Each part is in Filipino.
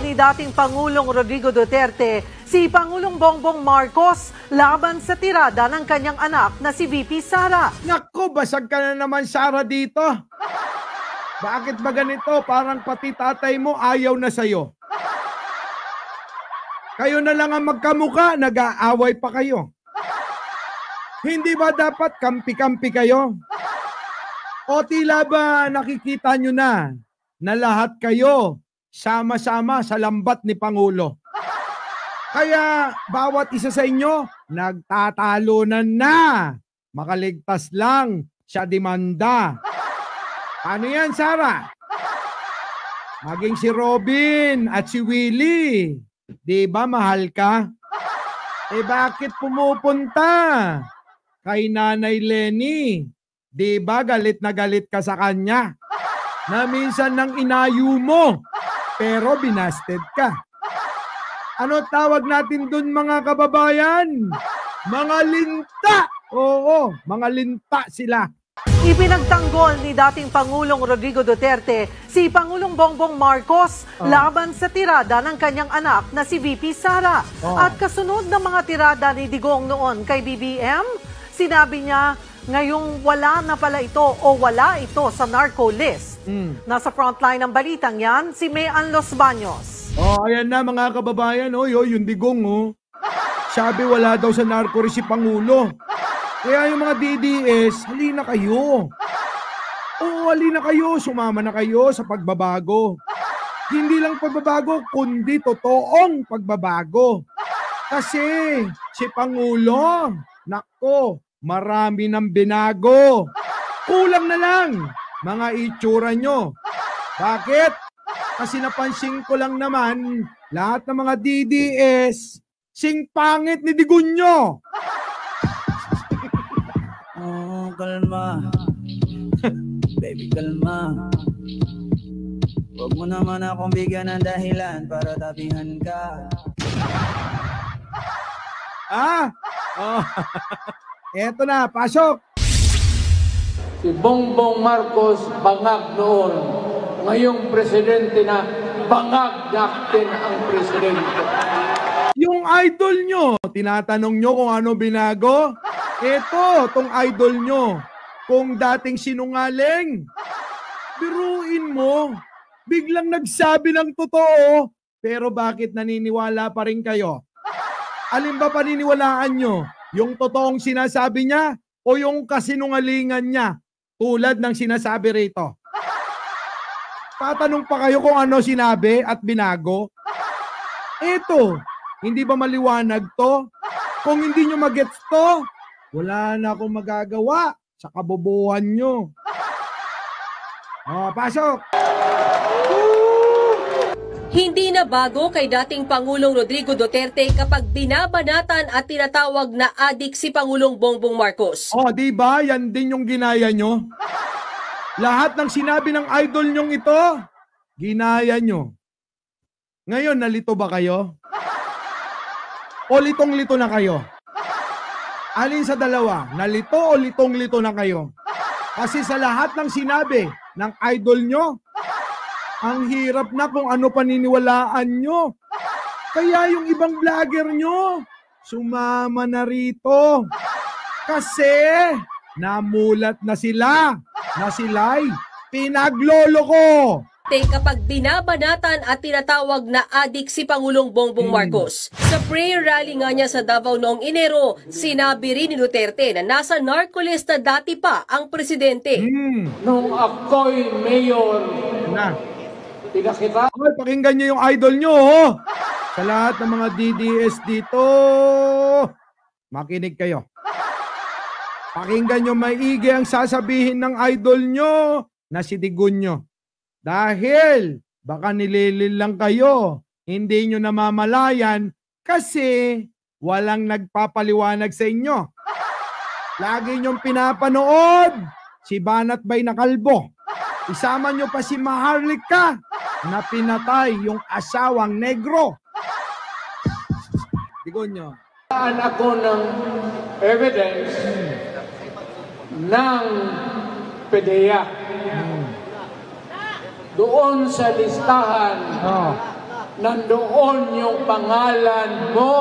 ni dating Pangulong Rodrigo Duterte si Pangulong Bongbong Marcos laban sa tirada ng kanyang anak na si VP Sara. Naku, basag ka na naman, Sara, dito. Bakit ba ganito? Parang pati tatay mo ayaw na sa'yo. Kayo na lang ang magkamuka, nag-aaway pa kayo. Hindi ba dapat kampi-kampi kayo? O tila ba nakikita nyo na lahat kayo sama-sama sa lambat ni Pangulo? Kaya bawat isa sa inyo nagtatalunan na. Makaligtas lang sa demanda. Ano yan, Sara? Maging si Robin at si Willie. Di ba mahal ka? Bakit pumupunta kay Nanay Lenny? Di ba galit na galit ka sa kanya? Na minsan nang inayu mo, pero binasted ka. Ano tawag natin dun, mga kababayan? Mga linta! Oo, mga linta sila. Ipinagtanggol ni dating Pangulong Rodrigo Duterte si Pangulong Bongbong Marcos laban sa tirada ng kanyang anak na si VP Sara. At kasunod ng mga tirada ni Digong noon kay BBM, sinabi niya ngayong wala na pala ito o wala ito sa narco list. Nasa frontline ng balitang yan, si Mayan Los Baños. Ayan na, mga kababayan, yung Digong, sabi wala daw sa narco list si Pangulo. Kaya yung mga DDS, halina kayo. Halina kayo, sumama na kayo sa pagbabago. Hindi lang pagbabago, kundi totoong pagbabago. Kasi si Pangulo, nako, marami ng binago. Kulang na lang mga itsura nyo. Bakit? Kasi napansin ko lang naman, lahat ng mga DDS, sing pangit ni Digunyo. Kalma. Baby, kalma. Huwag mo naman akong bigyan ng dahilan para tabihan ka. Eto na, pasok. Si Bongbong Marcos bangag noon. Ngayong presidente na, bangag natin ang presidente. Yung idol nyo, tinatanong nyo kung ano binago? Ito, tong idol nyo, kung dating sinungaling, biruin mo, biglang nagsabi ng totoo, pero bakit naniniwala pa rin kayo? Alin ba paniniwalaan nyo? Yung totoong sinasabi niya o yung kasinungalingan niya tulad ng sinasabi rito? Tatanong pa kayo kung ano sinabi at binago? Ito, hindi ba maliwanag to? Kung hindi nyo magets to, wala na akong magagawa sa kabobohan nyo. Pasok! Hindi na bago kay dating Pangulong Rodrigo Duterte kapag binabanatan at tinatawag na adik si Pangulong Bongbong Marcos. Di ba? Yan din yung ginaya nyo. Lahat ng sinabi ng idol nyong ito, ginaya nyo. Ngayon, nalito ba kayo? O litong-lito na kayo? Alin sa dalawa? Nalito o litong-lito na kayo? Kasi sa lahat ng sinabi ng idol nyo, ang hirap na kung ano paniniwalaan nyo. Kaya yung ibang vlogger nyo, sumama na rito. Kasi namulat na sila na sila'y pinagloloko. Kapag binabanatan at tinatawag na adik si Pangulong Bongbong Marcos. Sa prayer rally nga niya sa Davao noong Enero, sinabi rin ni Duterte na nasa narcolist na dati pa ang presidente. Nung ako'y mayor, pinakita. Pakinggan niyo yung idol nyo, Sa lahat ng mga DDS dito, makinig kayo. Pakinggan nyo maigi ang sasabihin ng idol nyo na si Digunyo. Dahil baka nililil lang kayo, hindi nyo namamalayan kasi walang nagpapaliwanag sa inyo. Lagi nyong pinapanood si Banat Bay na Kalbo. Isama nyo pa si Maharlika na pinatay yung asawang negro. Digunyo. Ako ng evidence ng PDEA. Doon sa listahan nandoon yung pangalan mo.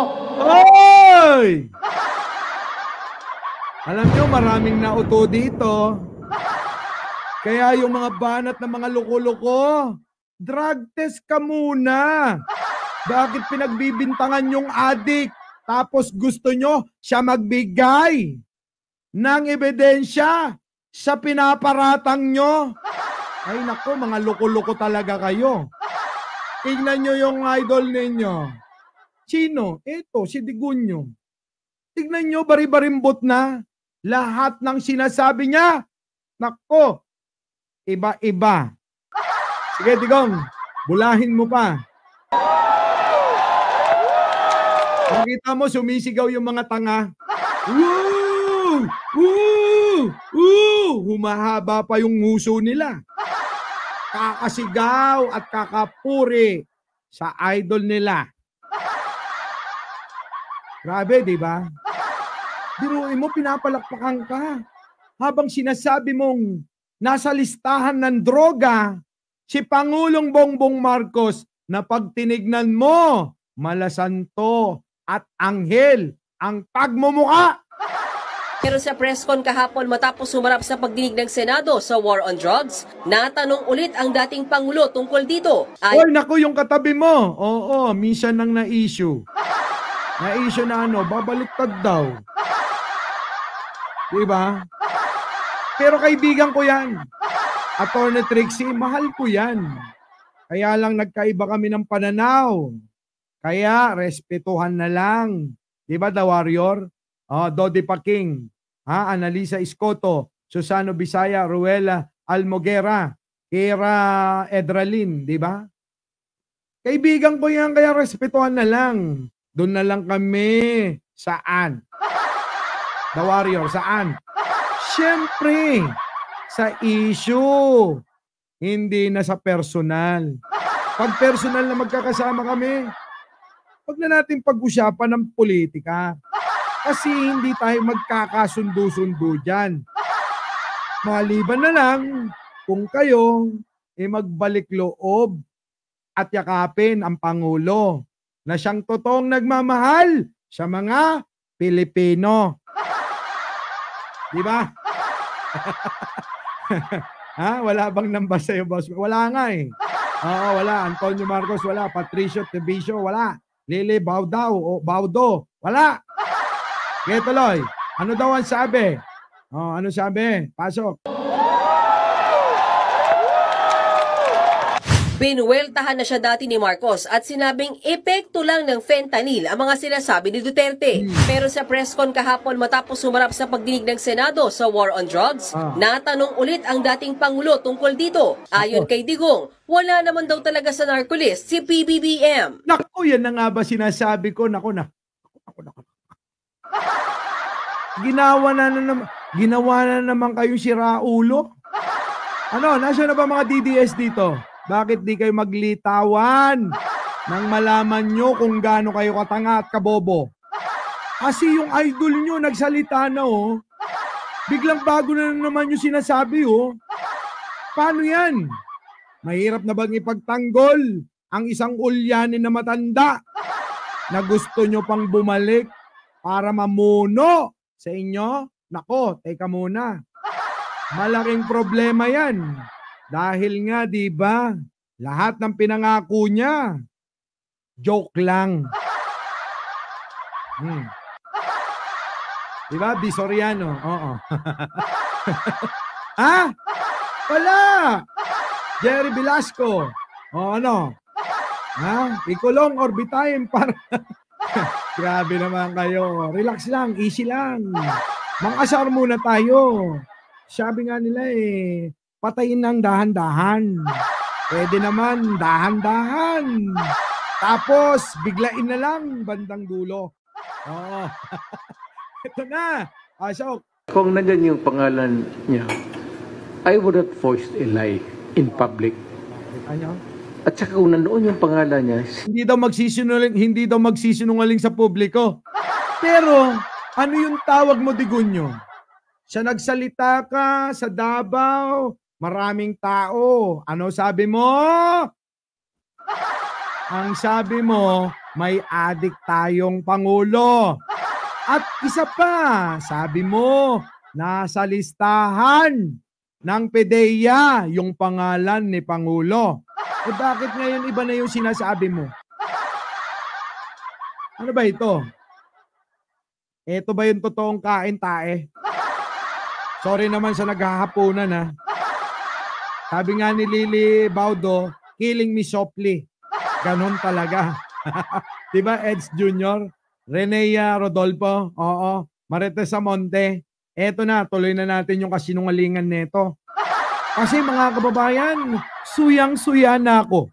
Oy! Alam nyo, maraming nauto dito. Kaya yung mga banat ng mga loko-loko, drug test ka muna. Bakit pinagbibintangan yung adik? Tapos gusto nyo siya magbigay ng ebidensya sa pinaparatang nyo? Ay nako, mga loko-loko talaga kayo. Tignan nyo yung idol ninyo. Sino? Ito, si Digunyo. Tignan nyo, bari-barimbot na. Lahat ng sinasabi niya, nako, iba-iba. Sige, Digong, bulahin mo pa. Makita mo, sumisigaw yung mga tanga. Woo! Woo! Woo! Humahaba pa yung nguso nila. Kakasigaw at kakapuri sa idol nila. Grabe, di ba? Biruin mo, pinapalakpakan ka. Habang sinasabi mong nasa listahan ng droga, si Pangulong Bongbong Marcos na pag tinignan mo, malasanto at anghel ang pagmumuka. Pero sa press con kahapon matapos sumarap sa pagdinig ng Senado sa war on drugs, natanong ulit ang dating Pangulo tungkol dito. Oy, naku, yung katabi mo. Oo, minsan nang na-issue. Na-issue na ano, babaliktad daw. Diba? Pero kaibigan ko yan. Attorney Trixie, mahal ko yan. Kaya lang nagkaiba kami ng pananaw. Kaya respetuhan na lang. Diba, The Warrior? Dodi Paking, Analisa Escoto, Susano Bisaya, Ruela Almoguera, Kira Edralin, di ba? Kaibigan ko yan, kaya respetuhan na lang. Doon na lang kami. Saan? The Warrior, saan? Siyempre, sa issue. Hindi na sa personal. Pag personal na magkakasama kami, huwag na natin pag-usapan ng politika. Kasi hindi tayo magkakasundo-sundo dyan. Maliban na lang kung kayo magbalik loob at yakapin ang Pangulo na siyang totoong nagmamahal sa mga Pilipino. Di ba? Wala bang nambas sa'yo, boss? Wala nga eh. Oo, wala. Antonio Marcos, wala. Patricio Tevicio, wala. Lili Baudo, wala. Okay, tuloy. Ano daw ang sabi? Ano sabi? Pasok. Binuweltahan na siya dati ni Marcos at sinabing epekto lang ng fentanyl ang mga sinasabi ni Duterte. Pero sa press con kahapon matapos sumarap sa pagdinig ng Senado sa war on drugs, natanong ulit ang dating Pangulo tungkol dito. Ayon kay Digong, wala naman daw talaga sa narcolist si PBBM. Naku, yan na nga ba sinasabi ko? Naku. Ginawa na naman kayong siraulo. Ano, nasa na ba mga DDS dito? Bakit di kayo maglitawan nang malaman nyo kung gaano kayo katanga at kabobo? Kasi yung idol nyo nagsalita na biglang bago na naman yung sinasabi Paano yan? Mahirap na bang ipagtanggol ang isang ulyanin na matanda na gusto nyo pang bumalik para mamuno sa inyo? Nako, teka muna. Malaking problema yan. Dahil nga, di ba, lahat ng pinangako niya, joke lang. Di ba, Bisoriano? Oo. Wala! Jerry Velasco. Ano? Ikulong or bitayin para... Grabe naman kayo. Relax lang, easy lang. Mang-asar muna tayo. Sabi nga nila patayin ng dahan-dahan. Pwede naman dahan-dahan. Tapos biglain na lang bandang dulo. Ito na. Pasok. Kung nandyan yung pangalan niya, I would not voice a lie in public. Ano? At saka kung nandoon yung pangalan niya, hindi daw magsisinungaling sa publiko. Pero ano yung tawag mo, Digunyo? Sa nagsalita ka sa Davao, maraming tao. Ano sabi mo? Ang sabi mo, may adik tayong Pangulo. At isa pa, sabi mo, nasa listahan ng PDEA yung pangalan ni Pangulo. Eh bakit ngayon iba na yung sinasabi mo? Ano ba ito? Ito ba yung totoong kain tae? Sorry naman sa naghahapunan ha. Sabi nga ni Lily Baudo, killing me softly. Ganon talaga. Diba, Eds Jr.? Renea Rodolfo, oo. Marites Monte. Eto na, tuloy na natin yung kasinungalingan nito. Kasi mga kababayan, suyang-suya na ako.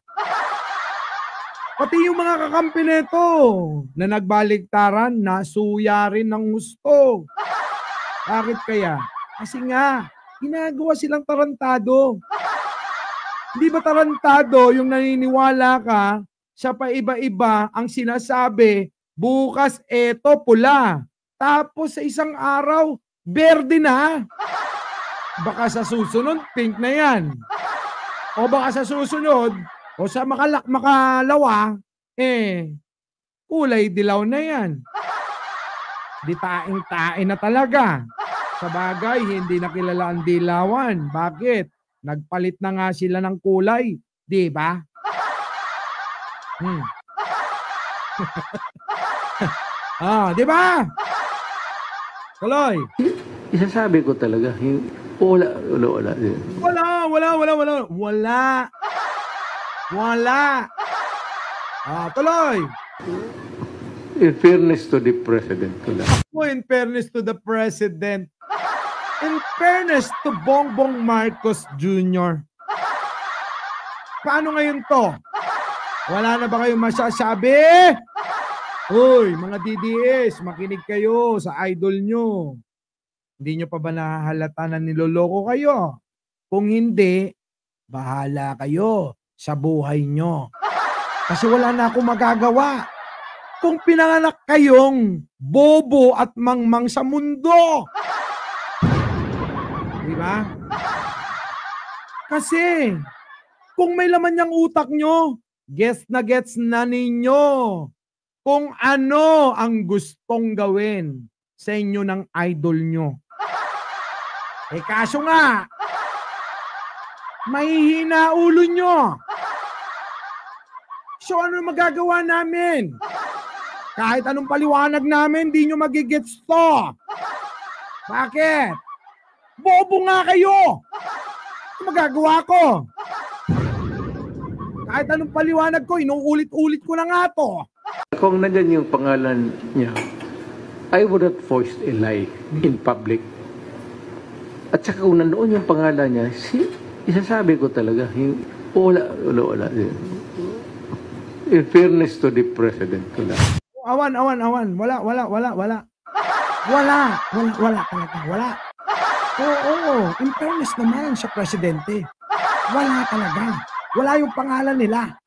Pati yung mga kakampi nito na nagbaligtaran, nasuya rin ng gusto. Bakit kaya? Kasi nga, ginagawa silang tarantado. Hindi ba tarantado yung naniniwala ka sa paiba-iba ang sinasabi, bukas eto pula, tapos sa isang araw, berde na. Baka sa susunod, pink na yan. O baka sa susunod, o sa makalawa, kulay dilaw na yan. Di taing-tain na talaga. Sa bagay, hindi na kilala ang dilawan. Bakit? Nagpalit na nga sila ng kulay. Di ba? Di ba? Tuloy. Isasabi ko talaga, wala. Tuloy. In fairness to the President ko lang. In fairness to the President, in fairness to Bongbong Marcos Jr., paano ngayon to? Wala na ba kayong masasabi? Uy, mga DDS, makinig kayo sa idol nyo. Hindi nyo pa ba nahahalata na niloloko kayo? Kung hindi, bahala kayo sa buhay nyo. Kasi wala na akong magagawa. Kung pinanganak kayong bobo at mangmang sa mundo. Diba? Kasi, kung may laman yung utak nyo, gets na ninyo kung ano ang gustong gawin sa inyo ng idol nyo. Eh kaso nga, mahihina ulo nyo. So ano magagawa namin? Kahit anong paliwanag namin, di nyo magigets to. Bakit? Bobo nga kayo! Ano magagawa ko? Kahit anong paliwanag ko, inuulit-ulit ko na nga to. Kung nandyan yung pangalan niya, I would not voice a lie in public. At saka kung nandoon yung pangalan niya, isasabi ko talaga, wala. In fairness to the President ko lang. Awan. Wala talaga. Oo. In fairness naman sa presidente. Wala talaga. Wala yung pangalan nila.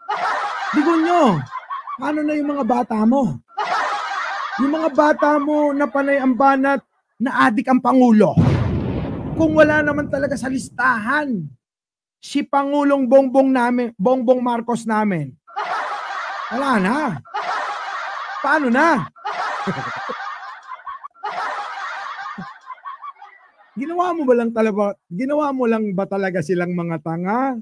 Digon nyo, paano na yung mga bata mo? Yung mga bata mo na panay ang banat na adik ang Pangulo. Kung wala naman talaga sa listahan, si Pangulong Bongbong Marcos namin, wala na. Paano na? Ginawa mo lang ba talaga silang mga tanga?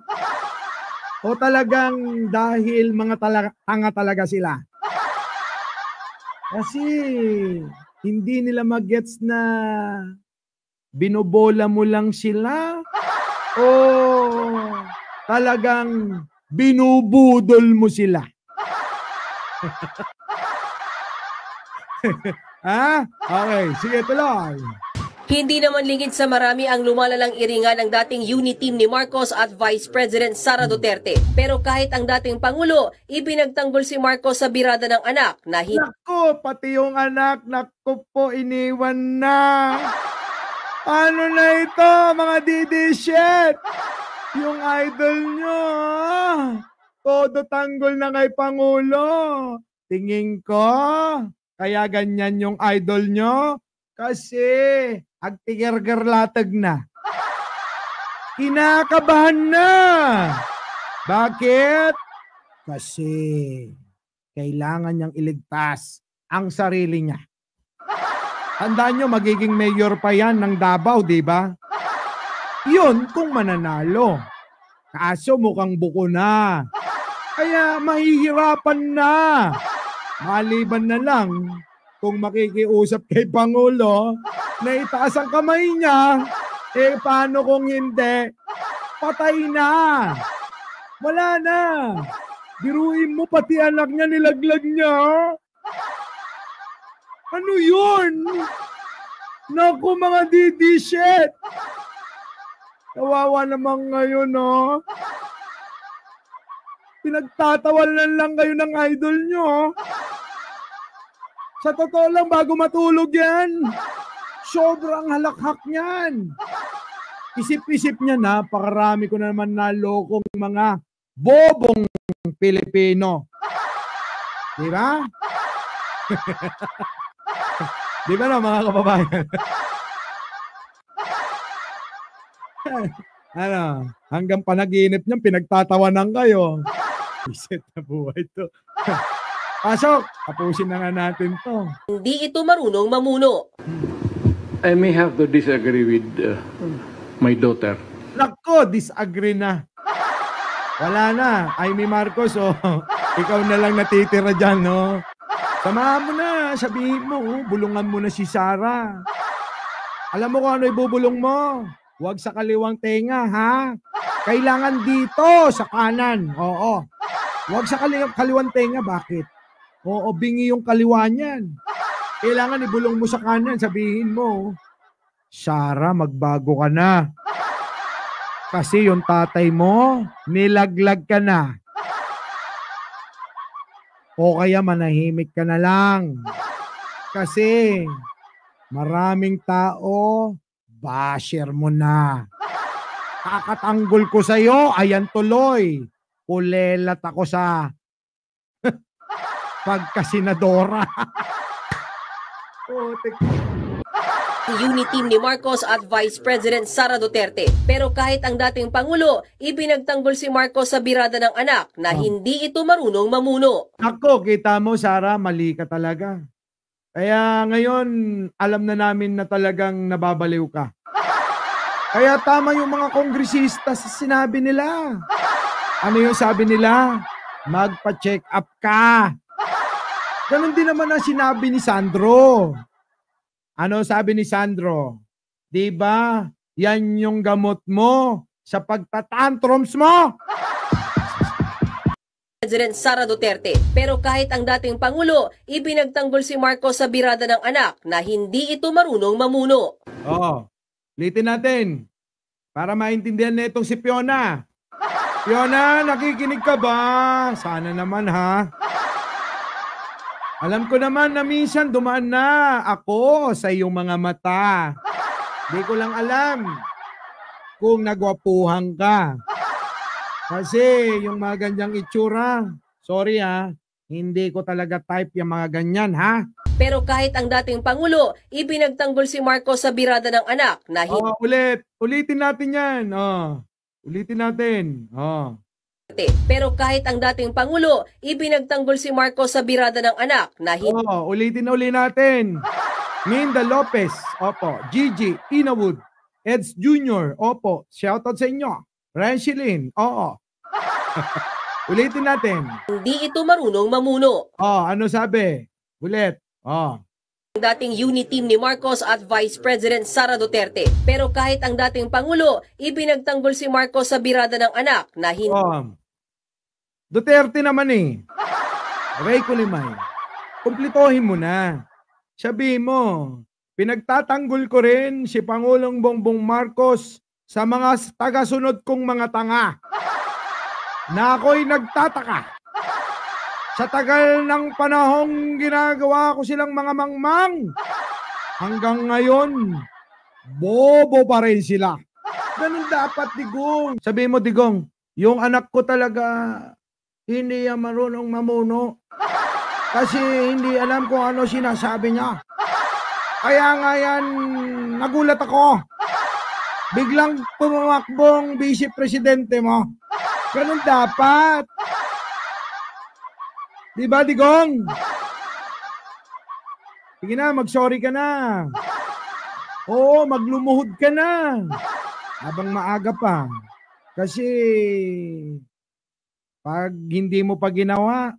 O talagang dahil mga tanga talaga sila? Kasi hindi nila magets na binobola mo lang sila o talagang binubudol mo sila? Ha? Okay, sige, tuloy. Hindi naman lingid sa marami ang lumalalang iringan ng dating unit team ni Marcos at Vice President Sara Duterte. Pero kahit ang dating Pangulo, ibinagtanggol si Marcos sa birada ng anak na Naku, pati yung anak, naku po, iniwan na. Ano na ito, mga didishit? Yung idol nyo, todo tanggol na kay Pangulo. Tingin ko, kaya ganyan yung idol nyo. Kasi, agtigergerlatag na. Kinakabahan na. Bakit? Kasi kailangan niyang iligtas ang sarili niya. Tandaan nyo, magiging mayor pa yan ng Davao, di ba? Yun kung mananalo. Kaso mukhang buko na. Kaya mahihirapan na. Maliban na lang kung makikiusap kay Pangulo na itaas ang kamay niya, paano kung hindi? Patay na. Wala na. Biruin mo, pati anak niya nilaglag niya. Ano yun? Naku, mga DD shit. Kawawa naman ngayon, no? Pinagtatawanan lang kayo ng idol nyo. Sa totoo lang, bago matulog yan, sobrang halakhak niyan. Isip-isip niya, napakarami ko naman nalokong mga bobong Pilipino. Di ba? Di ba na, mga kababayan? Ano, hanggang panaginip niyan, pinagtatawanan kayo. Isit na buhay to. Pasok, tapusin na nga natin to. Hindi ito marunong mamuno. I may have to disagree with my daughter. Nako, disagree na. Wala na. Amy Marcos, ikaw na lang natitira dyan, no? Samahan mo na, sabihin mo, bulungan mo na si Sara. Alam mo kung ano ibubulong mo? Huwag sa kaliwang tenga, ha? Kailangan dito, sa kanan. Oo. Huwag sa kaliwang tenga, bakit? Oo, bingi yung kaliwa niyan. Kailangan ibulong mo sa kanan, sabihin mo, Sara, magbago ka na. Kasi yung tatay mo, nilaglag ka na. O kaya manahimik ka na lang. Kasi maraming tao, basher mo na. Kakatanggol ko sa'yo, ayan tuloy. Kulelat ako sa pagkasenadora. Unity ni Marcos at Vice President Sara Duterte. Pero kahit ang dating Pangulo, ipinagtanggol si Marcos sa birada ng anak na hindi ito marunong mamuno. Ako, kita mo Sara, mali ka talaga. Kaya ngayon, alam na namin na talagang nababaliw ka. Kaya tama yung mga kongresista sa sinabi nila. Ano yung sabi nila? Magpa-check up ka. Ganon din naman ang sinabi ni Sandro. Ano sabi ni Sandro? Diba? Yan yung gamot mo sa pagtatantrums mo. President Sara Duterte. Pero kahit ang dating Pangulo, ipinagtanggol si Marcos sa birada ng anak na hindi ito marunong mamuno. Litin natin para maintindihan na itong si Fiona. Fiona, nakikinig ka ba? Sana naman, ha? Alam ko naman na minsan dumaan na ako sa iyong mga mata. Di ko lang alam kung nagwapuhan ka. Kasi yung mga ganyang itsura, sorry ha, hindi ko talaga type yung mga ganyan, ha? Pero kahit ang dating Pangulo, ipinagtanggol si Marcos sa birada ng anak na ulitin natin yan. Ulitin natin. Pero kahit ang dating Pangulo, ipinagtanggol si Marcos sa birada ng anak na ulitin na uli natin. Minda Lopez, opo. Gigi Inawood, Eds Jr., opo. Shoutout sa inyo. Ranchilin, oo. Ulitin natin. Hindi ito marunong mamuno. Ano sabi? Ulit. Dating unity ni Marcos at Vice President Sara Duterte. Pero kahit ang dating Pangulo, ipinagtanggol si Marcos sa birada ng anak na Duterte naman Ray Kulimay, kumplitohin mo na. Sabihin mo, pinagtatanggol ko rin si Pangulong Bongbong Marcos sa mga tagasunod kong mga tanga na ako'y nagtataka. Sa tagal ng panahong ginagawa ko silang mga mangmang, hanggang ngayon, bobo pa rin sila. Ganun dapat, Digong. Sabihin mo, Digong, yung anak ko talaga, hindi yan marunong mamuno. Kasi hindi alam kung ano sinasabi niya. Kaya nga yan, nagulat ako. Biglang tumakbong vice presidente mo. Ganun dapat. Di ba, Digong? Sige na, mag-sorry ka na. Oo, maglumuhod ka na. Habang maaga pa. Kasi, pag hindi mo pa ginawa,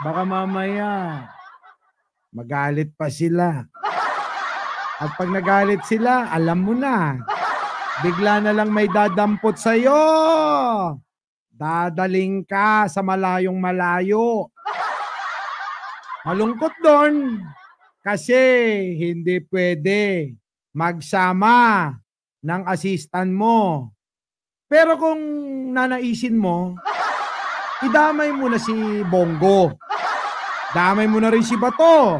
baka mamaya, magalit pa sila. At pag nagalit sila, alam mo na, bigla na lang may dadampot sa'yo. Dadaling ka sa malayong malayo. Malungkot doon kasi hindi pwede magsama ng assistant mo. Pero kung nanaisin mo, idamay mo na si Bongo. Damay mo na rin si Bato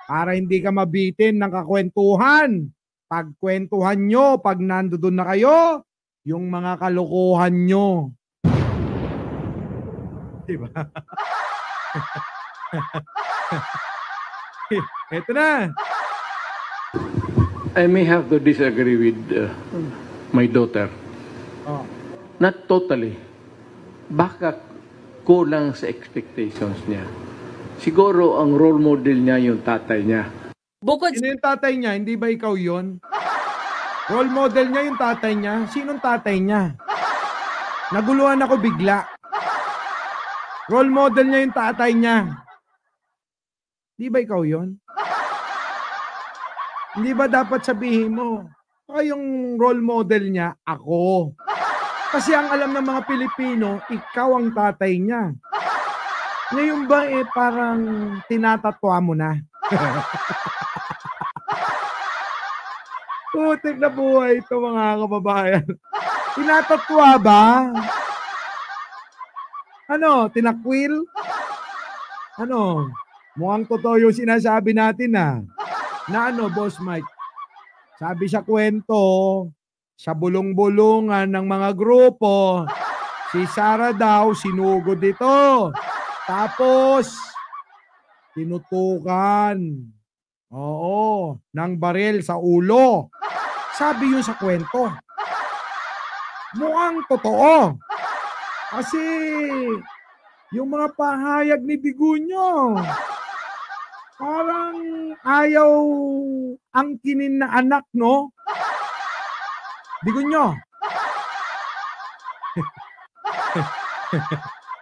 para hindi ka mabitin ng kakwentuhan. Pagkwentuhan nyo, pag nandoon na kayo, yung mga kalokohan nyo. Diba? Eto na. I may have to disagree with my daughter. Oh. Not totally. Baka kulang sa expectations niya. Siguro ang role model niya yung tatay niya. Bukod Sino yung tatay niya? Hindi ba ikaw yon? Role model niya yung tatay niya? Sinong tatay niya? Naguluhan ako bigla. Role model niya yung tatay niya. Di ba ikaw yon? Hindi ba dapat sabihin mo, yung role model niya, ako. Kasi ang alam ng mga Pilipino, ikaw ang tatay niya. Ngayon ba parang tinatatwa mo na? Putik na buhay ito mga kababayan. Tinatatwa ba? Ano, tinakwil? Ano, mukhang totoo yung sinasabi natin na ano, Boss Mike? Sabi sa kwento, sa bulong-bulungan ng mga grupo, si Sara daw sinugod dito. Tapos, tinutukan. Oo, ng baril sa ulo. Sabi yun sa kwento. Mukhang totoo. Kasi, yung mga pahayag ni Bigunyo, parang ayaw angkinin na anak, no? Bigunyo.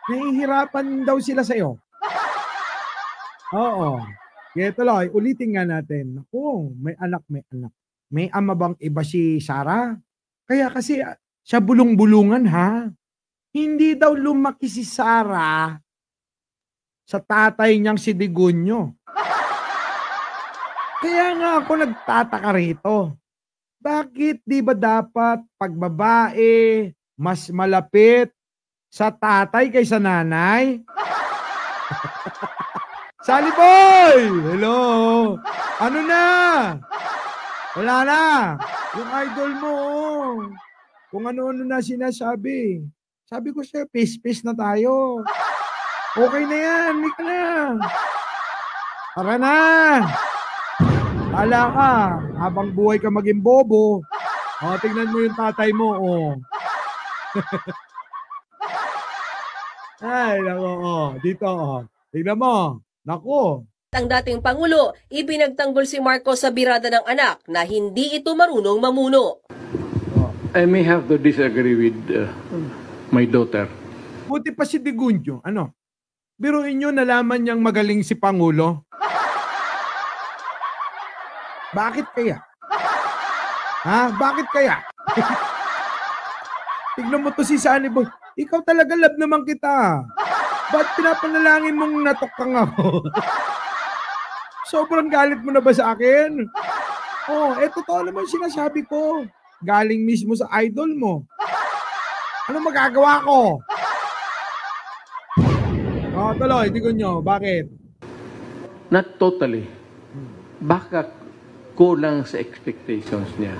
Nahihirapan daw sila sa'yo. Oo. Kaya tuloy, ulitin nga natin. Naku, may anak, may anak. May ama bang iba si Sara? Kaya kasi sa bulong-bulungan ha, hindi daw lumaki si Sara sa tatay niyang si Digunyo. Kaya nga ako nagtataka rito. Bakit di ba dapat pag babae mas malapit sa tatay kaysa nanay? Sally Boy! Hello! Ano na? Wala na. Yung idol mo, kung ano-ano na sinasabi. Sabi ko siya, peace-peace na tayo. Okay na yan, Mika na. Tara na. Hala ka, habang buhay ka maging bobo. O, tingnan mo yung tatay mo, oh. Ay, nako, oh. Dito, oh. Tingnan mo. Nako. ang dating Pangulo, ibinagtanggol si Marcos sa birada ng anak na hindi ito marunong mamuno. I may have to disagree with my daughter. Buti pa si Digunyo. Ano? Biruin nyo, nalaman niyang magaling si Pangulo. Bakit kaya? Ha? Bakit kaya? Tignan mo to si Sunny Boy. Ikaw talaga, love naman kita. Ba't pinapanalangin mong natokang ako? Sobrang galit mo na ba sa akin? Oh, totoo naman sinasabi ko. Galing mismo sa idol mo. Ano magagawa ko? Oh, tuloy, Digunyo. Bakit? Not totally. Baka kulang sa expectations niya.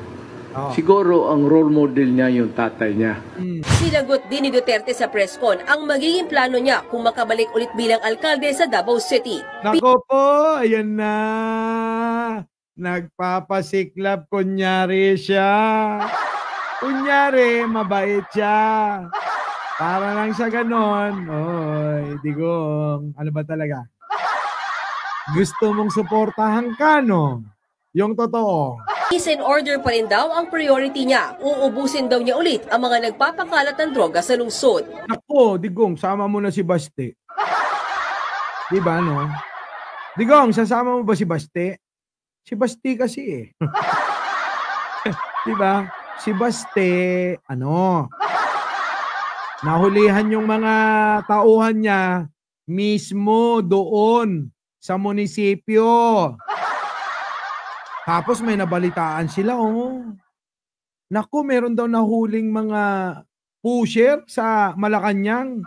Oh. Siguro ang role model niya yung tatay niya. Sinagot din ni Duterte sa press con ang magiging plano niya kung makabalik ulit bilang alkalde sa Davao City. Nako po, ayan na. Nagpapasiklab, kunyari siya. Kunyari, mabait siya. Para lang sa ganon. Oy, Digong. Ano ba talaga? Gusto mong suportahan ka, no? Yung totoo. Peace and order pa rin daw ang priority niya. Uubusin daw niya ulit ang mga nagpapakalat ng droga sa lungsod. Ako, Digong, sama mo na si Baste. Diba, no? Digong, sasama mo ba si Baste? Si Baste kasi eh. Diba? Si Baste, nahulihan yung mga tauhan niya mismo doon sa munisipyo. Tapos may nabalitaan sila, Naku, meron daw nahuling mga pusher sa Malacanang.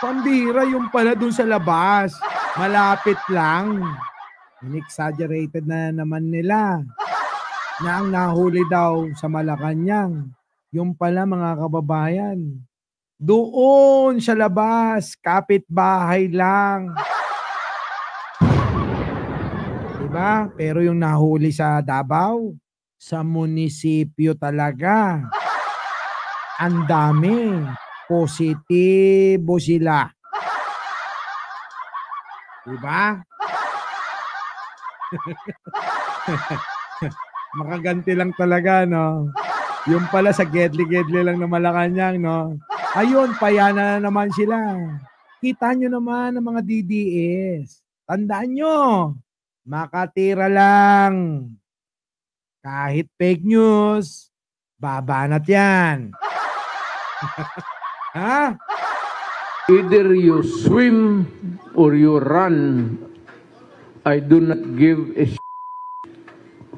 Pambira yung pala dun sa labas. Malapit lang. In-exaggerated na naman nila. Na ang nahuli daw sa Malacanang. Yung pala mga kababayan. Doon sa labas, kapitbahay lang. Diba? Pero yung nahuli sa Davao, sa munisipyo talaga. Ang dami. Positibo sila. Diba? Makaganti lang talaga, no? Yung pala sa gedli-gedli lang na Malacanang, no? Ayun, payana na naman sila. Kita nyo naman ang mga DDS. Tandaan nyo, makatira lang. Kahit fake news, babanat yan. Ha? Either you swim or you run. I do not give a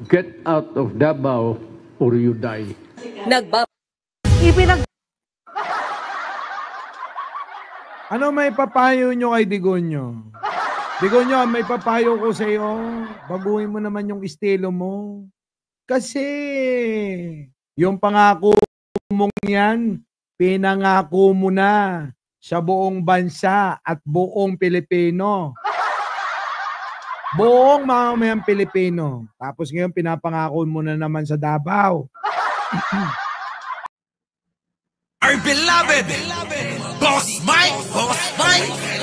Get out of Davao or you die. Ano may papayo nyo kay Digonyo? Digonyo, may papayo ko sa iyo. Baguhin mo naman yung estilo mo. Kasi yung pangako mong yan, pinangako mo na sa buong bansa at buong Pilipino. Buong mamamayang Pilipino. Tapos ngayon pinapangako mo na naman sa Davao. Our beloved Boss Mike